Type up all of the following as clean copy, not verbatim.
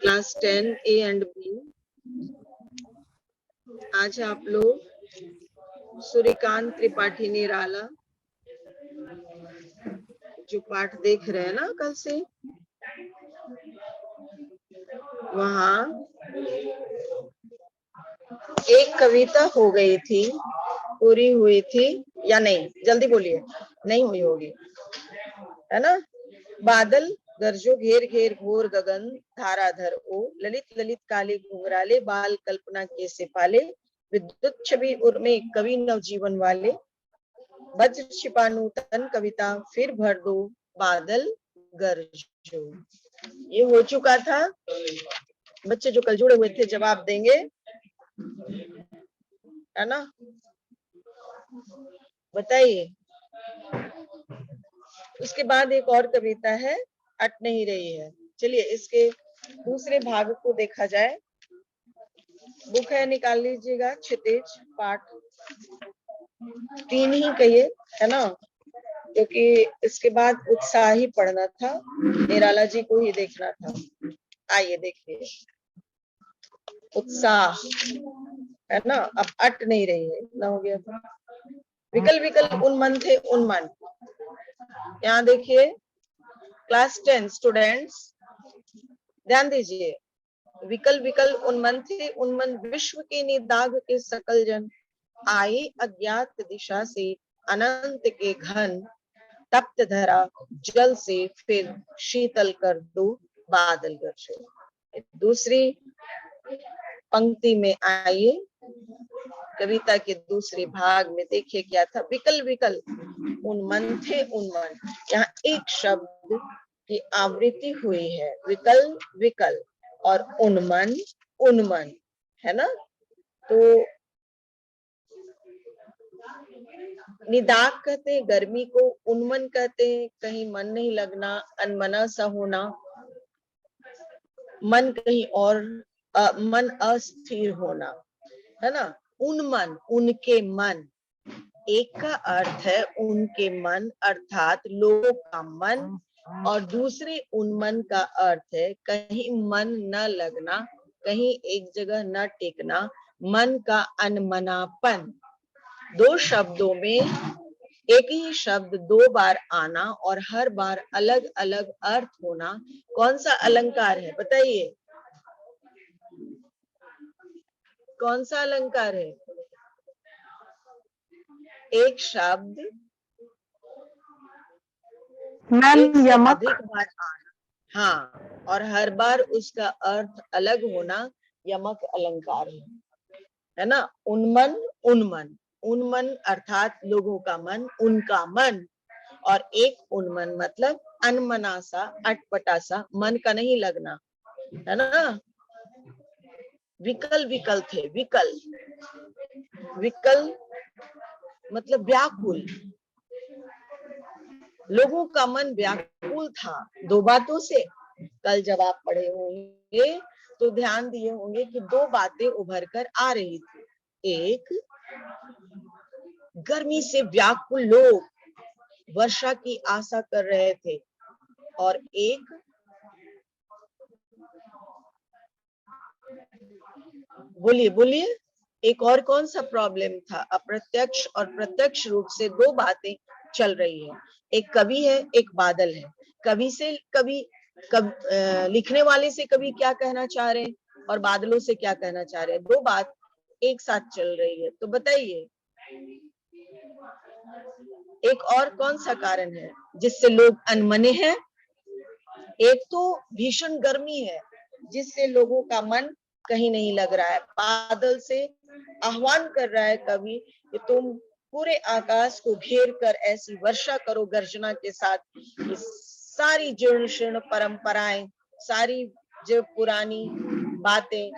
Class 10 A and B. आज आप लोग सूर्यकांत त्रिपाठी निराला जो पाठ देख रहे हैं ना कल से, वहाँ एक कविता हो गई थी, पूरी हुई थी या नहीं? जल्दी बोलिए, नहीं हुई होगी, है ना? बादल गरजो घेर घेर घोर गगन धाराधर ओ, ललित ललित काले घुंघराले बाल कल्पना के सिपाले, विद्युत छवि उर्मे कवि नवजीवन वाले, वज्र छिपा नूतन कविता फिर भर दो बादल गरजो। ये हो चुका था। बच्चे जो कल जुड़े हुए थे जवाब देंगे, है ना? बताइए। उसके बाद एक और कविता है, अट नहीं रही है। चलिए इसके दूसरे भाग को देखा जाए। बुक है, निकाल लीजिएगा। क्षितिज पाठ 3 ही कहिए, है ना? क्योंकि इसके बाद उत्साह ही पढ़ना था, निराला जी को ही देखना था। आइए देखिए, उत्साह, है ना? अब अट नहीं रही है, इतना हो गया था। विकल विकल उन्मन थे उन्मन। यहाँ देखिए, क्लास 10 स्टूडेंट्स ध्यान दीजिए। विकल विकल उन्मन थे उन्मन, विश्व के निदाघ के सकल जन, आए अज्ञात दिशा से अनंत के घन, तप्त धरा जल से फिर शीतल कर दो बादल गरजो। दूसरी पंक्ति में आइए, कविता के दूसरे भाग में देखिए क्या था। विकल विकल उन्मन थे उन्मन, यहाँ एक शब्द की आवृत्ति हुई है, विकल विकल, और उन्मन उन्मन, है ना? तो निदाग कहते हैं गर्मी को, उन्मन कहते हैं कहीं मन नहीं लगना, अनमना सा होना, मन कहीं और, मन अस्थिर होना, है ना? उन्मन उनके मन, एक का अर्थ है उनके मन अर्थात लोगों का मन, और दूसरे उन्मन का अर्थ है कहीं मन न लगना, कहीं एक जगह न टिकना, मन का अनमनापन। दो शब्दों में एक ही शब्द 2 बार आना और हर बार अलग अलग अर्थ होना, कौन सा अलंकार है बताइए? कौन सा अलंकार है? एक शब्द एक से अधिक बार आना, हाँ, और हर बार उसका अर्थ अलग होना, यमक अलंकार है ना? उन्मन उन्मन, उन्मन अर्थात लोगों का मन, उनका मन, और एक उन्मन मतलब अनमना सा, अटपटा सा, मन का नहीं लगना, है ना? विकल विकल थे, विकल विकल मतलब व्याकुल, लोगों का मन व्याकुल था। 2 बातों से कल जब आप पढ़े होंगे तो ध्यान दिए होंगे कि 2 बातें उभर कर आ रही थी। एक, गर्मी से व्याकुल लोग वर्षा की आशा कर रहे थे, और एक बोलिए बोलिए, एक और कौन सा प्रॉब्लम था? अप्रत्यक्ष और प्रत्यक्ष रूप से 2 बातें चल रही है। एक कवि है, एक बादल है। कवि से लिखने वाले से कवि क्या कहना चाह रहे हैं और बादलों से क्या कहना चाह रहे हैं, 2 बात एक साथ चल रही है। तो बताइए, एक और कौन सा कारण है जिससे लोग अनमने हैं? एक तो भीषण गर्मी है जिससे लोगों का मन कहीं नहीं लग रहा है। बादल से आह्वान कर रहा है कवि कि तुम पूरे आकाश को घेर कर ऐसी वर्षा करो गर्जना के साथ कि सारी जीर्ण शीर्ण परंपराएं, सारी जो पुरानी बातें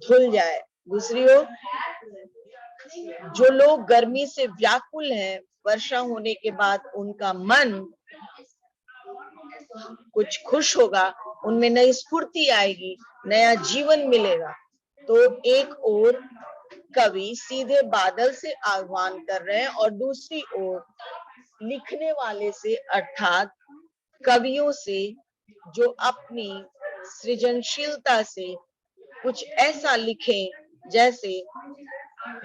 धुल जाए। दूसरी ओर जो लोग गर्मी से व्याकुल हैं, वर्षा होने के बाद उनका मन कुछ खुश होगा, उनमें नई स्फूर्ति आएगी, नया जीवन मिलेगा। तो एक ओर कवि सीधे बादल से आह्वान कर रहे हैं और दूसरी ओर लिखने वाले से अर्थात कवियों से, जो अपनी सृजनशीलता से कुछ ऐसा लिखें जैसे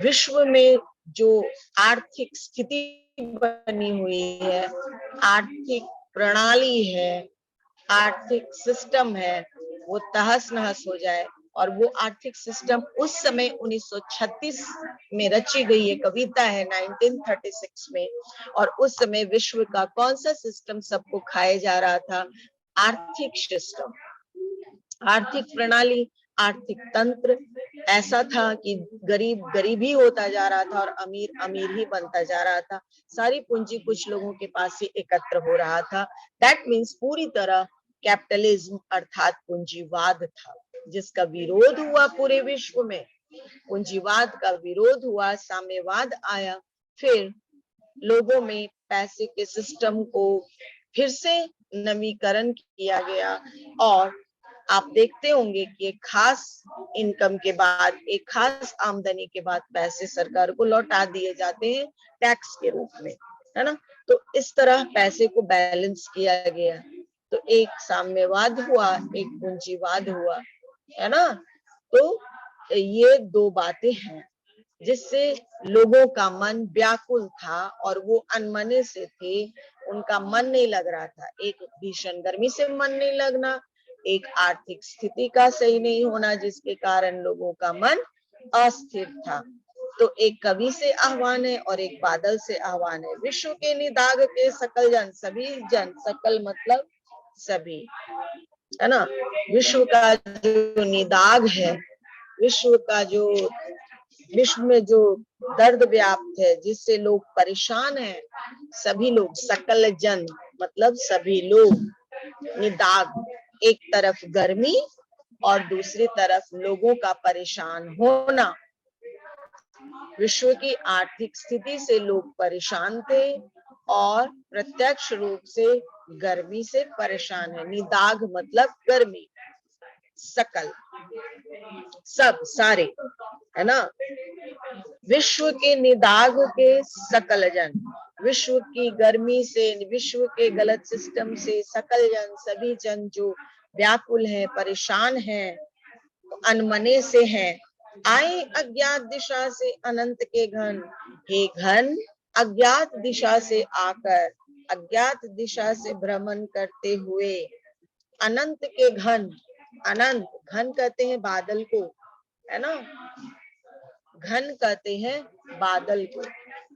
विश्व में जो आर्थिक स्थिति बनी हुई है, आर्थिक प्रणाली है, आर्थिक सिस्टम है, वो तहस नहस हो जाए। और वो आर्थिक सिस्टम उस समय 1936 में रची गई है, कविता है 1936 में। और उस समय विश्व का कौन सा सिस्टम सबको खाए जा रहा था? आर्थिक सिस्टम, आर्थिक प्रणाली, आर्थिक तंत्र ऐसा था कि गरीब गरीब ही होता जा रहा था और अमीर अमीर ही बनता जा रहा था। सारी पूंजी कुछ लोगों के पास ही एकत्र हो रहा था। दैट मीन्स पूरी तरह कैपिटलिज्म अर्थात पूंजीवाद था, जिसका विरोध हुआ पूरे विश्व में। पूंजीवाद का विरोध हुआ, साम्यवाद आया, फिर लोगों में पैसे के सिस्टम को फिर से नवीकरण किया गया। और आप देखते होंगे कि एक खास इनकम के बाद, एक खास आमदनी के बाद पैसे सरकार को लौटा दिए जाते हैं टैक्स के रूप में, है ना। तो इस तरह पैसे को बैलेंस किया गया। तो एक साम्यवाद हुआ, एक पूंजीवाद हुआ, है ना। तो ये दो बातें हैं जिससे लोगों का मन व्याकुल था और वो अनमने से थे, उनका मन नहीं लग रहा था। एक भीषण गर्मी से मन नहीं लगना, एक आर्थिक स्थिति का सही नहीं होना, जिसके कारण लोगों का मन अस्थिर था। तो एक कवि से आह्वान है और एक बादल से आह्वान है। विश्व के निदाग के सकल जन, सभी जन, सकल मतलब सभी, है ना। विश्व का जो निदाग है, विश्व का जो, विश्व में जो दर्द व्याप्त है, जिससे लोग परेशान हैं, सभी लोग, सकल जन मतलब सभी लोग, निदाग एक तरफ गर्मी और दूसरी तरफ लोगों का परेशान होना। विश्व की आर्थिक स्थिति से लोग परेशान थे और प्रत्यक्ष रूप से गर्मी से परेशान है। निदाग मतलब गर्मी, सकल सब, सारे, है ना। विश्व के निदाग के सकल जन, विश्व की गर्मी से, विश्व के गलत सिस्टम से सकल जन, सभी जन जो व्याकुल है, परेशान है, अनमने से हैं। आए अज्ञात दिशा से अनंत के घन, हे घन अज्ञात दिशा से आकर, अज्ञात दिशा से भ्रमण करते हुए, अनंत के घन, अनंत, घन कहते हैं बादल को, है ना, घन कहते हैं बादल को।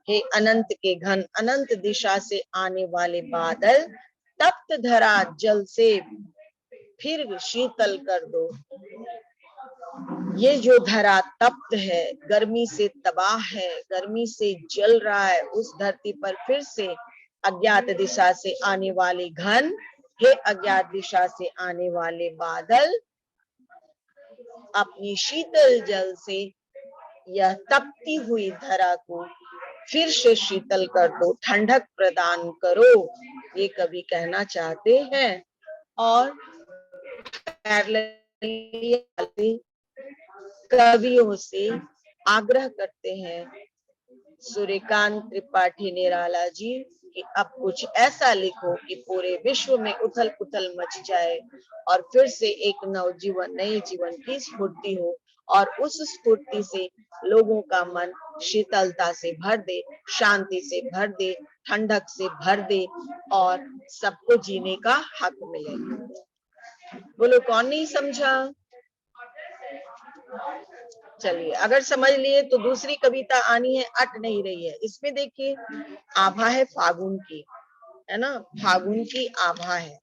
हे अनंत के घन, अनंत दिशा से आने वाले बादल, तप्त धरा जल से फिर शीतल कर दो। ये जो धरा तप्त है, गर्मी से तबाह है, गर्मी से जल रहा है, उस धरती पर फिर से अज्ञात दिशा से आने वाले घन, हे अज्ञात दिशा से आने वाले बादल, अपनी शीतल जल से यह तपती हुई धरा को फिर से शीतल कर दो, ठंडक प्रदान करो, ये कवि कहना चाहते हैं। और कवियों से आग्रह करते हैं सूर्यकांत त्रिपाठी निराला जी कि अब कुछ ऐसा लिखो कि पूरे विश्व में उथल पुथल मच जाए और फिर से एक नवजीवन, नए जीवन की स्फूर्ति हो और उस स्फूर्ति से लोगों का मन शीतलता से भर दे, शांति से भर दे, ठंडक से भर दे और सबको जीने का हक मिले। बोलो कौन नहीं समझा? चलिए, अगर समझ लिए तो दूसरी कविता आनी है, अट नहीं रही है। इसमें देखिए आभा है फागुन की, है ना, फागुन की आभा है।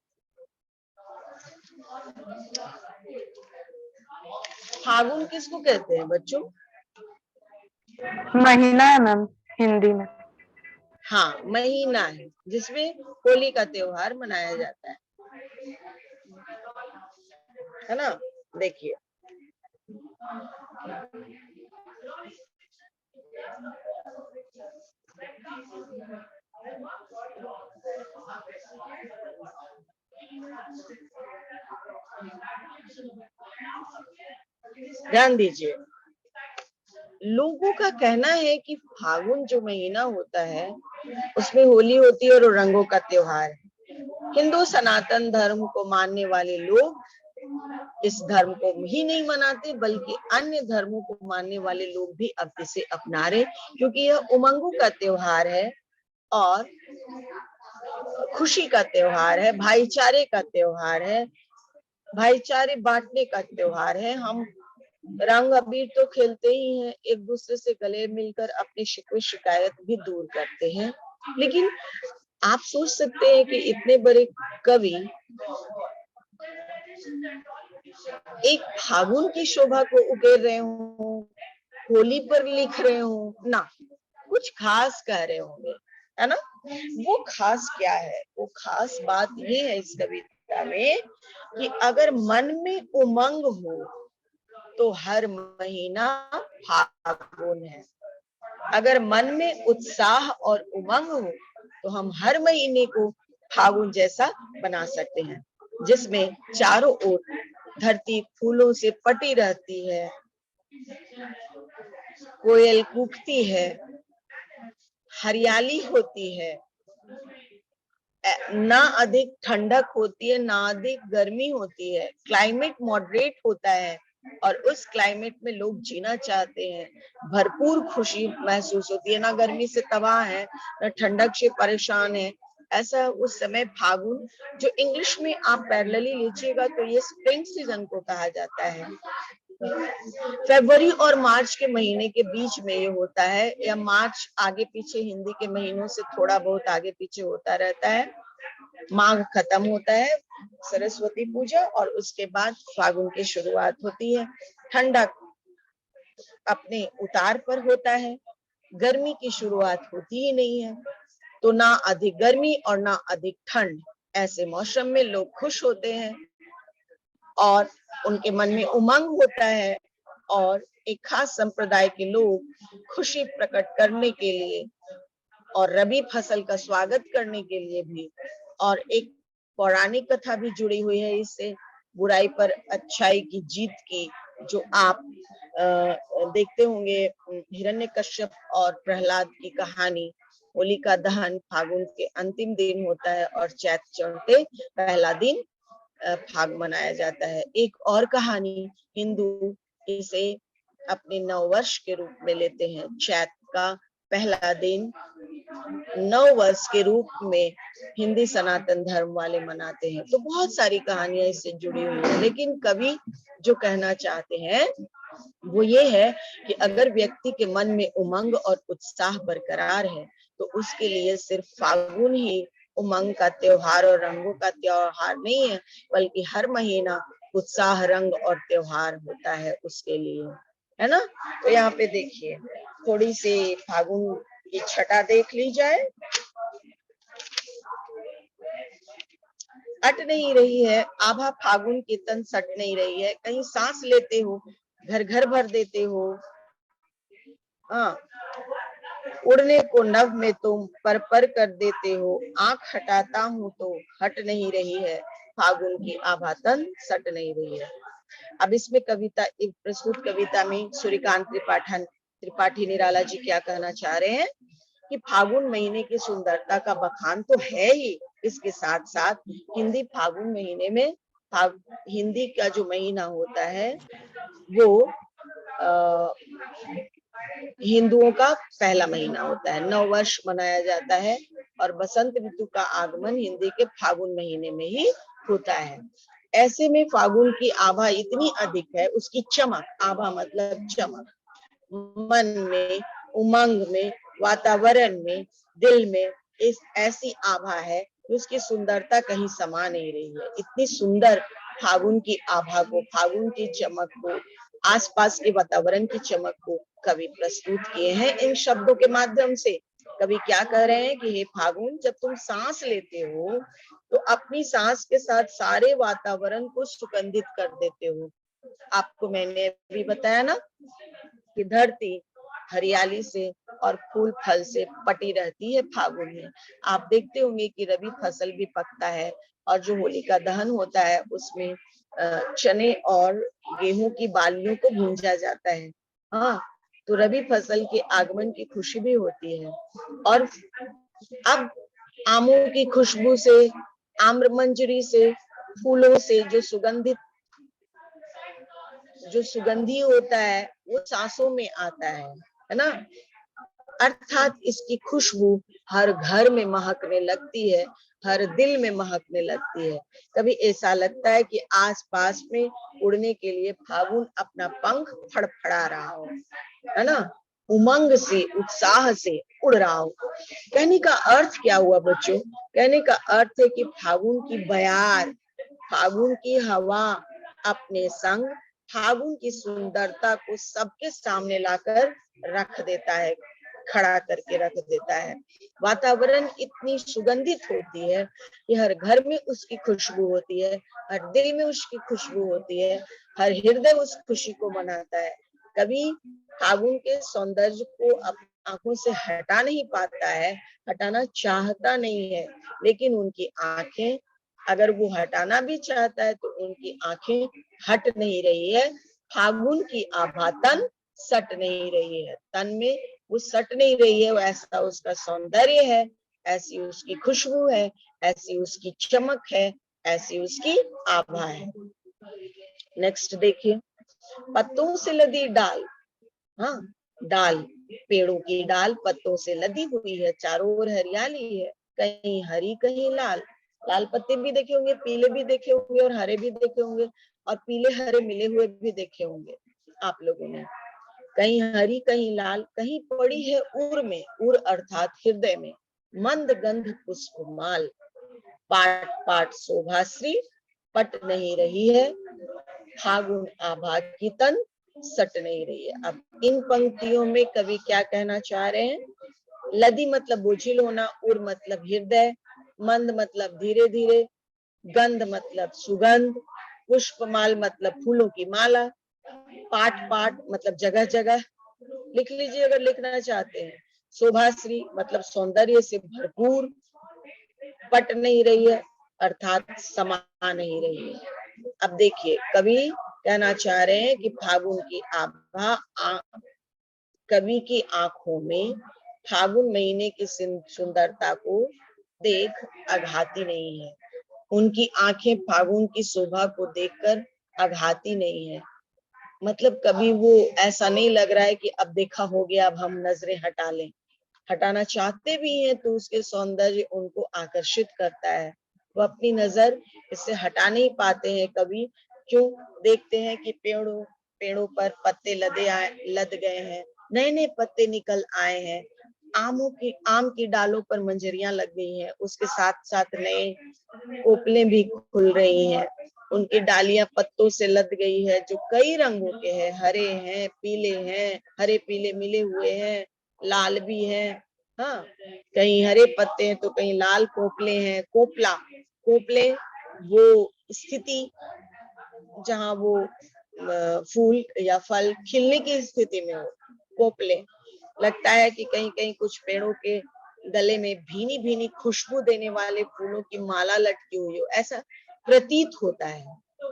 फागुन किसको कहते हैं बच्चों? महीना है मैम हिंदी में। हाँ, महीना है जिसमें होली का त्योहार मनाया जाता है ना। देखिए ध्यान दीजिए, लोगों का कहना है कि फागुन जो महीना होता है उसमें होली होती है और रंगों का त्योहार है। हिंदू सनातन धर्म को मानने वाले लोग इस धर्म को ही नहीं मनाते बल्कि अन्य धर्मों को मानने वाले लोग भी अब इसे अपना रहे, क्योंकि यह उमंगों का त्योहार है और खुशी का त्योहार है, भाईचारे का त्योहार है, भाईचारे बांटने का त्योहार है। हम रंग अबीर तो खेलते ही हैं, एक दूसरे से गले मिलकर अपनी शिकवे शिकायत भी दूर करते हैं। लेकिन आप सोच सकते हैं कि इतने बड़े कवि एक फागुन की शोभा को उकेर रहे हों, होली पर लिख रहे हों ना, कुछ खास कह रहे होंगे, है ना। वो खास क्या है? वो खास बात ये है इस कविता में कि अगर मन में उमंग हो तो हर महीना फागुन है। अगर मन में उत्साह और उमंग हो तो हम हर महीने को फागुन जैसा बना सकते हैं, जिसमें चारों ओर धरती फूलों से पटी रहती है, कोयल कूकती है, हरियाली होती है, ना अधिक ठंडक होती है ना अधिक गर्मी होती है, क्लाइमेट मॉडरेट होता है और उस क्लाइमेट में लोग जीना चाहते हैं, भरपूर खुशी महसूस होती है, ना गर्मी से तबाह है ना ठंडक से परेशान है। ऐसा उस समय फागुन, जो इंग्लिश में आप पैरेलली लीजिएगा तो ये स्प्रिंग सीजन को कहा जाता है। फरवरी और मार्च के महीने के बीच में ये होता है, या मार्च आगे पीछे हिंदी के महीनों से थोड़ा बहुत आगे पीछे होता रहता है। माघ खत्म होता है, सरस्वती पूजा, और उसके बाद फागुन की शुरुआत होती है। ठंडक अपने उतार पर होता है, गर्मी की शुरुआत होती ही नहीं है, तो ना अधिक गर्मी और ना अधिक ठंड। ऐसे मौसम में लोग खुश होते हैं और उनके मन में उमंग होता है और एक खास संप्रदाय के लोग खुशी प्रकट करने के लिए और रबी फसल का स्वागत करने के लिए भी, और एक पौराणिक कथा भी जुड़ी हुई है इससे, बुराई पर अच्छाई की जीत की, जो आप देखते होंगे हिरण्यकश्यप और प्रहलाद की कहानी। होलिका दहन फागुन के अंतिम दिन होता है और चैत चढ़ते पहला दिन फाग मनाया जाता है। एक और कहानी, हिंदू इसे अपने नववर्ष के रूप में लेते हैं। चैत का पहला दिन नव वर्ष के रूप में हिंदी सनातन धर्म वाले मनाते हैं। तो बहुत सारी कहानियां इससे जुड़ी हुई है, लेकिन कवि जो कहना चाहते हैं वो ये है कि अगर व्यक्ति के मन में उमंग और उत्साह बरकरार है तो उसके लिए सिर्फ फागुन ही उमंग का त्योहार और रंगों का त्योहार नहीं है, बल्कि हर महीना उत्साह, रंग और त्योहार होता है उसके लिए, है ना। तो यहाँ पे देखिए थोड़ी सी फागुन की छटा देख ली जाए। अट नहीं रही है आभा फागुन की तन सट नहीं रही है, कहीं सांस लेते हो घर घर भर देते हो, हाँ उड़ने को नभ में तुम पर कर देते हो, आंख हटाता हूं तो हट नहीं रही है, फागुन की आभा तन सट नहीं रही है। अब इसमें कविता, प्रस्तुत कविता में सूर्यकांत त्रिपाठी निराला जी क्या कहना चाह रहे हैं कि फागुन महीने की सुंदरता का बखान तो है ही, इसके साथ साथ हिंदी फागुन महीने में हिंदी का जो महीना होता है वो हिंदुओं का पहला महीना होता है, नव वर्ष मनाया जाता है और बसंत ऋतु का आगमन हिंदी के फागुन महीने में ही होता है। ऐसे में फागुन की आभा इतनी अधिक है, उसकी चमक, आभा मतलब चमक, मन में, उमंग में, वातावरण में, दिल में इस ऐसी आभा है उसकी सुंदरता कहीं समा नहीं रही है। इतनी सुंदर फागुन की आभा को, फागुन की चमक को, आसपास के वातावरण की चमक को कवि प्रस्तुत किए हैं इन शब्दों के माध्यम से। कवि क्या कह रहे हैं कि हे फागुन, जब तुम सांस लेते हो तो अपनी सांस के साथ सारे वातावरण को सुगंधित कर देते हो। आपको मैंने भी बताया ना कि धरती हरियाली से और फूल फल से पटी रहती है फागुन में। आप देखते होंगे कि रबी फसल भी पकता है और जो होलिका दहन होता है उसमें चने और गेहूं की बालियों को भूंजा जाता है। हाँ, तो रबी फसल के आगमन की खुशी भी होती है। और अब आमों की खुशबू से, आम्र मंजरी से, फूलों से जो सुगंधित जो सुगंधी होता है वो सांसों में आता है ना। अर्थात इसकी खुशबू हर घर में महकने लगती है, हर दिल में महकने लगती है। कभी ऐसा लगता है कि आसपास में उड़ने के लिए फागुन अपना पंख फड़फड़ा रहा हो, है ना, उमंग से उत्साह से उड़ रहा हो। कहने का अर्थ क्या हुआ बच्चों? कहने का अर्थ है कि फागुन की बयार, फागुन की हवा अपने संग फागुन की सुंदरता को सबके सामने लाकर रख देता है, खड़ा करके रख देता है। वातावरण इतनी सुगंधित होती है कि हर घर में उसकी खुशबू होती है, हर दिल में उसकी खुशबू होती है, हर हृदय उस खुशी को मनाता है। कभी फागुन के सौंदर्य को अपनी आंखों से हटा नहीं पाता है, हटाना चाहता नहीं है, लेकिन उनकी आंखें, अगर वो हटाना भी चाहता है तो उनकी आंखें हट नहीं रही है। फागुन की आभा तन सट नहीं रही है, तन में वो सट नहीं रही है। वो ऐसा उसका सौंदर्य है, ऐसी उसकी खुशबू है, ऐसी उसकी चमक है, ऐसी उसकी आभा है। नेक्स्ट देखिए, पत्तों से लदी डाल। हाँ, डाल, पेड़ों की डाल पत्तों से लदी हुई है, चारों ओर हरियाली है, कहीं हरी कहीं लाल। लाल पत्ते भी देखे होंगे, पीले भी देखे होंगे और हरे भी देखे होंगे, और पीले हरे मिले हुए भी देखे होंगे आप लोगों ने। कहीं हरी कहीं लाल, कहीं पड़ी है उर में, उर अर्थात हृदय में, मंद गंध पुष्प माल। पाट पाट शोभाश्री पट नहीं रही है, फागुन आभा की तन सट नहीं रही है। अब इन पंक्तियों में कवि क्या कहना चाह रहे हैं? लदी मतलब बोझिल होना, उर मतलब हृदय, मंद मतलब धीरे धीरे, गंध मतलब सुगंध, पुष्पमाल मतलब फूलों की माला, पाट पाट मतलब जगह जगह। लिख लीजिए अगर लिखना चाहते हैं। शोभाश्री मतलब सौंदर्य से भरपूर, पट नहीं रही है अर्थात समा नहीं रही है। अब देखिए कवि कहना चाह रहे हैं कि फागुन की आभा, कवि की आंखों में फागुन महीने की सुंदरता को देख आघाती नहीं है। उनकी आंखें फागुन की शोभा को देखकर आघाती नहीं है। मतलब कभी वो ऐसा नहीं लग रहा है कि अब देखा हो गया, अब हम नजरें हटा लें। हटाना चाहते भी हैं तो उसके सौंदर्य उनको आकर्षित करता है, वो अपनी नजर इससे हटा नहीं पाते हैं। कभी क्यों देखते हैं कि पेड़ों पेड़ों पर पत्ते लद गए हैं, नए नए पत्ते निकल आए हैं, आम की डालों पर मंजरियां लग गई हैं, उसके साथ साथ नए कोपलें भी खुल रही हैं, उनकी डालियां पत्तों से लद गई है जो कई रंगों के हैं, हरे हैं, पीले हैं, हरे पीले मिले हुए हैं, लाल भी है। हाँ, कहीं हरे पत्ते हैं तो कहीं लाल कोपले हैं। कोपले वो स्थिति जहाँ वो फूल या फल खिलने की स्थिति में हो, कोपले। लगता है कि कहीं कहीं कुछ पेड़ों के गले में भीनी भीनी खुशबू देने वाले फूलों की माला लटकी हुई हो, ऐसा प्रतीत होता है।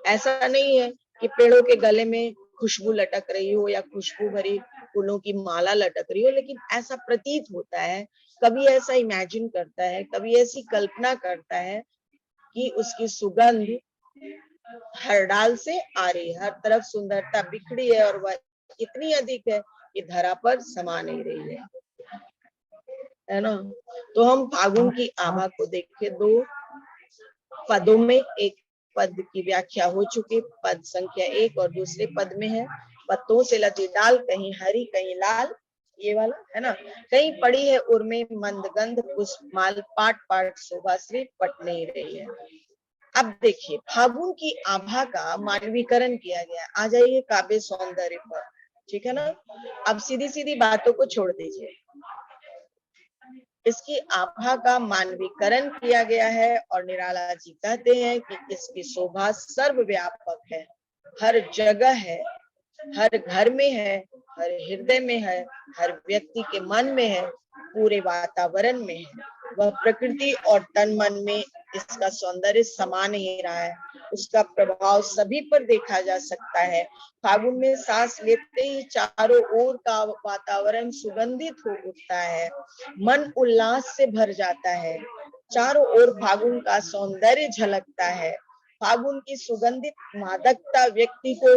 ऐसा नहीं है कि पेड़ों के गले में खुशबू लटक रही हो या खुशबू भरी फूलों की माला लटक रही हो, लेकिन ऐसा प्रतीत होता है। कभी ऐसा इमेजिन करता है, कभी ऐसी कल्पना करता है कि उसकी सुगंध हर डाल से आ रही है, हर तरफ सुंदरता बिखरी है और वह इतनी अधिक है कि धरा पर समा नहीं रही है ना। तो हम फागुन की आभा को देखे दो पदों में। एक पद की व्याख्या हो चुकी, पद संख्या 1 और दूसरे पद में है, पत्तों से लदी डाल, कहीं हरी कहीं लाल, ये वाला है ना। कहीं पड़ी है उर्मे मंदगंध पुष्पमाल, पाट पाट शोभाश्री पट नहीं रही है। अब देखिए फागुन की आभा का मानवीकरण किया गया। आ जाइए काव्य सौंदर्य पर, ठीक है ना। अब सीधी सीधी बातों को छोड़ दीजिए, इसकी आभा का मानवीकरण किया गया है और निराला जी कहते हैं कि इसकी शोभा सर्वव्यापक है, हर जगह है, हर घर में है, हर हृदय में है, हर व्यक्ति के मन में है, पूरे वातावरण में है। वह प्रकृति और तन मन में इसका सौंदर्य समा नहीं रहा है, उसका प्रभाव सभी पर देखा जा सकता है। फागुन में सांस लेते ही चारों ओर का वातावरण सुगंधित हो उठता है, मन उल्लास से भर जाता है, चारों ओर फागुन का सौंदर्य झलकता है। फागुन की सुगंधित मादकता व्यक्ति को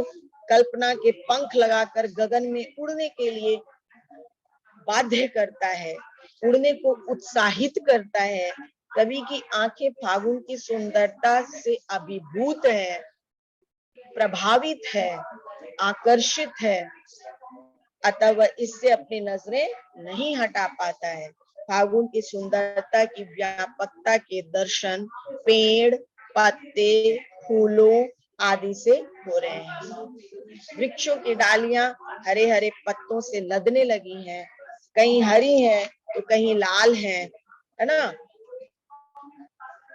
कल्पना के पंख लगाकर गगन में उड़ने के लिए बाध्य करता है, उड़ने को उत्साहित करता है। कवि की आंखें फागुन की सुंदरता से अभिभूत है, प्रभावित है, आकर्षित है, अतः वह इससे अपनी नजरें नहीं हटा पाता है। फागुन की सुंदरता की व्यापकता के दर्शन पेड़, पत्ते, फूलों आदि से हो रहे हैं। वृक्षों की डालियां हरे हरे पत्तों से लदने लगी हैं, कहीं हरी है तो कहीं लाल है ना।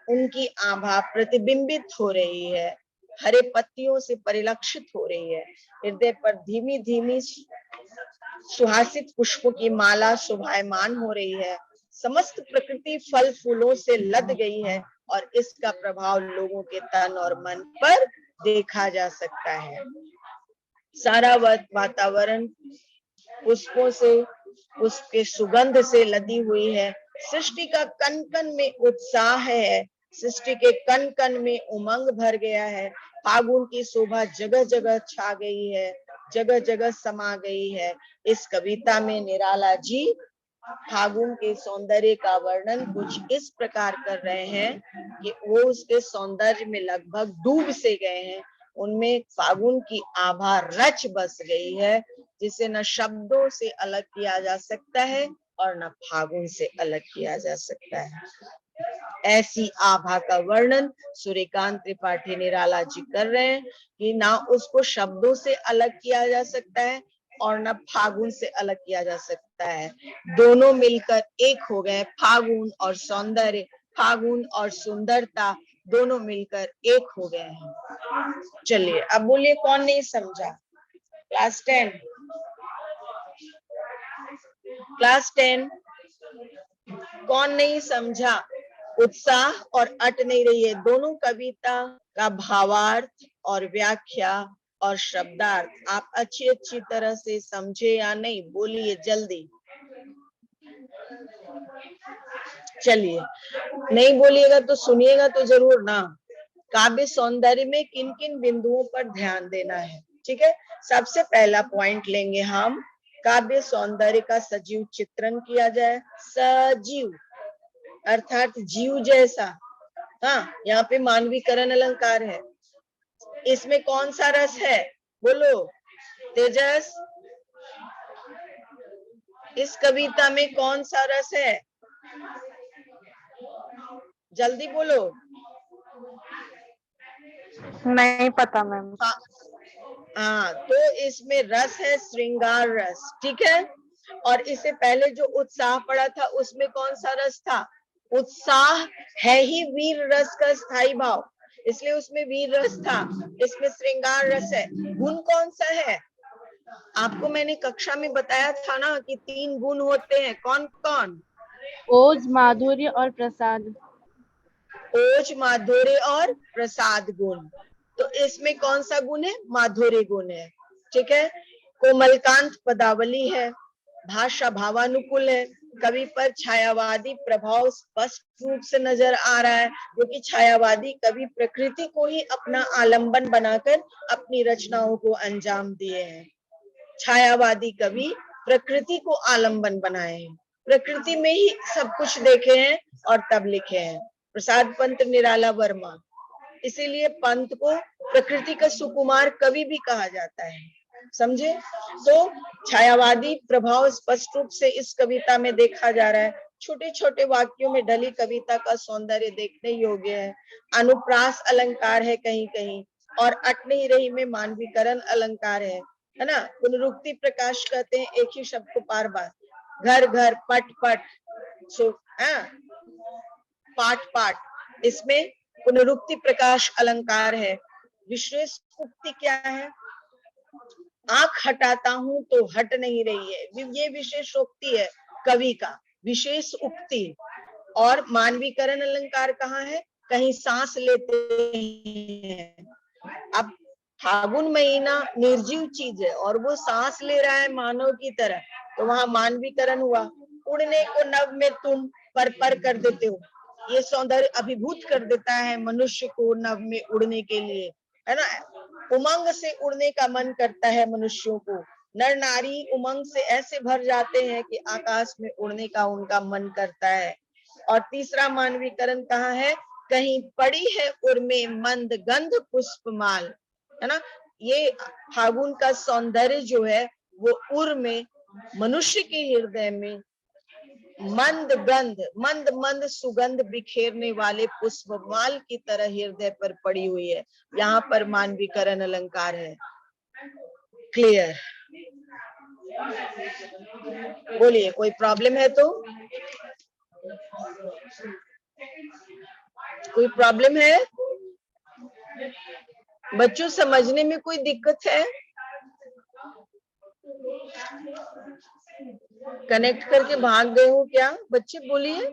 उनकी आभा प्रतिबिंबित हो रही है, हरे पत्तियों से परिलक्षित हो रही है। हृदय पर धीमी धीमी सुहासित पुष्पों की माला शोभायमान हो रही है। समस्त प्रकृति फल फूलों से लद गई है और इसका प्रभाव लोगों के तन और मन पर देखा जा सकता है। सारा वातावरण पुष्पों से, उसके सुगंध से लदी हुई है। सृष्टि का कण कण में उत्साह है, सृष्टि के कण कण में उमंग भर गया है। फागुन की शोभा जगह जगह छा गई है, जगह जगह समा गई है। इस कविता में निराला जी फागुन के सौंदर्य का वर्णन कुछ इस प्रकार कर रहे हैं कि वो उसके सौंदर्य में लगभग डूब से गए हैं। उनमें फागुन की आभा रच बस गई है, जिसे न शब्दों से अलग किया जा सकता है और न फागुन से अलग किया जा सकता है। ऐसी आभा का वर्णन सूर्यकांत त्रिपाठी निराला जी कर रहे हैं कि ना उसको शब्दों से अलग किया जा सकता है और न फागुन से अलग किया जा सकता है। दोनों मिलकर एक हो गए। फागुन और सौंदर्य, फागुन और सुंदरता दोनों मिलकर एक हो गए हैं। चलिए अब बोलिए कौन नहीं समझा। क्लास 10, क्लास 10 कौन नहीं समझा। उत्साह और अट नहीं रही है। दोनों कविता का भावार्थ और व्याख्या और शब्दार्थ आप अच्छी तरह से समझे या नहीं, बोलिए जल्दी। चलिए, नहीं बोलिएगा तो सुनिएगा तो जरूर ना। काव्य सौंदर्य में किन किन बिंदुओं पर ध्यान देना है, ठीक है। सबसे पहला पॉइंट लेंगे हम, काव्य सौंदर्य का सजीव चित्रण किया जाए। सजीव अर्थात जीव जैसा। हाँ, यहाँ पे मानवीकरण अलंकार है। इसमें कौन सा रस है, बोलो तेजस। इस कविता में कौन सा रस है, जल्दी बोलो। नहीं पता मैम। हाँ, तो इसमें रस है श्रृंगार रस, ठीक है। और इससे पहले जो उत्साह पड़ा था उसमें कौन सा रस था, उत्साह है ही वीर रस का स्थायी भाव, इसलिए उसमें वीर रस था। इसमें श्रृंगार रस है। गुण कौन सा है, आपको मैंने कक्षा में बताया था ना कि 3 गुण होते हैं। कौन कौन, ओज, माधुर्य और प्रसाद। ओज, माधुर्य और प्रसाद गुण। तो इसमें कौन सा गुण है, माधुर्य गुण है, ठीक है। कोमलकांत पदावली है, भाषा भावानुकूल है। कवि पर छायावादी प्रभाव स्पष्ट रूप से नजर आ रहा है, क्योंकि छायावादी कवि प्रकृति को ही अपना आलंबन बनाकर अपनी रचनाओं को अंजाम दिए हैं। छायावादी कवि प्रकृति को आलंबन बनाए हैं, प्रकृति में ही सब कुछ देखे हैं और तब लिखे हैं। प्रसाद पंत निराला वर्मा, इसीलिए पंत को प्रकृति का सुकुमार कवि भी कहा जाता है, समझे। तो छायावादी प्रभाव स्पष्ट रूप से इस कविता में देखा जा रहा है। छोटे छोटे वाक्यों में ढली कविता का सौंदर्य देखने योग्य है। अनुप्रास अलंकार है कहीं कहीं, और अट नहीं रही में मानवीकरण अलंकार है ना। पुनरुक्ति प्रकाश कहते हैं एक ही शब्द को बार बार। घर घर, पट पट, पाठ पाठ, इसमें पुनरुक्ति प्रकाश अलंकार है। विशेष उक्ति क्या है, आंख हटाता हूं तो हट नहीं रही है, ये विशेष उक्ति है कवि का, विशेष उक्ति। और मानवीकरण अलंकार कहाँ है, कहीं सांस लेते हैं। अब फागुन महीना निर्जीव चीज है और वो सांस ले रहा है मानव की तरह, तो वहां मानवीकरण हुआ। उड़ने को नभ में तुम पर कर देते हो, ये सौंदर्य अभिभूत कर देता है मनुष्य को नभ में उड़ने के लिए, है ना। उमंग से उड़ने का मन करता है मनुष्यों को। नर नारी उमंग से ऐसे भर जाते हैं कि आकाश में उड़ने का उनका मन करता है। और तीसरा मानवीकरण कहाँ है? कहीं पड़ी है उर्मे मंद गंध पुष्पमाल, है ना। ये फागुन का सौंदर्य जो है वो उर में, मनुष्य के हृदय में मंद गंध, मंद मंद सुगंध बिखेरने वाले पुष्पमाल की तरह हृदय पर पड़ी हुई है। यहाँ पर मानवीकरण अलंकार है। क्लियर? बोलिए, कोई प्रॉब्लम है तो? कोई प्रॉब्लम है बच्चों? समझने में कोई दिक्कत है? कनेक्ट करके भाग गए हो क्या बच्चे? बोलिए।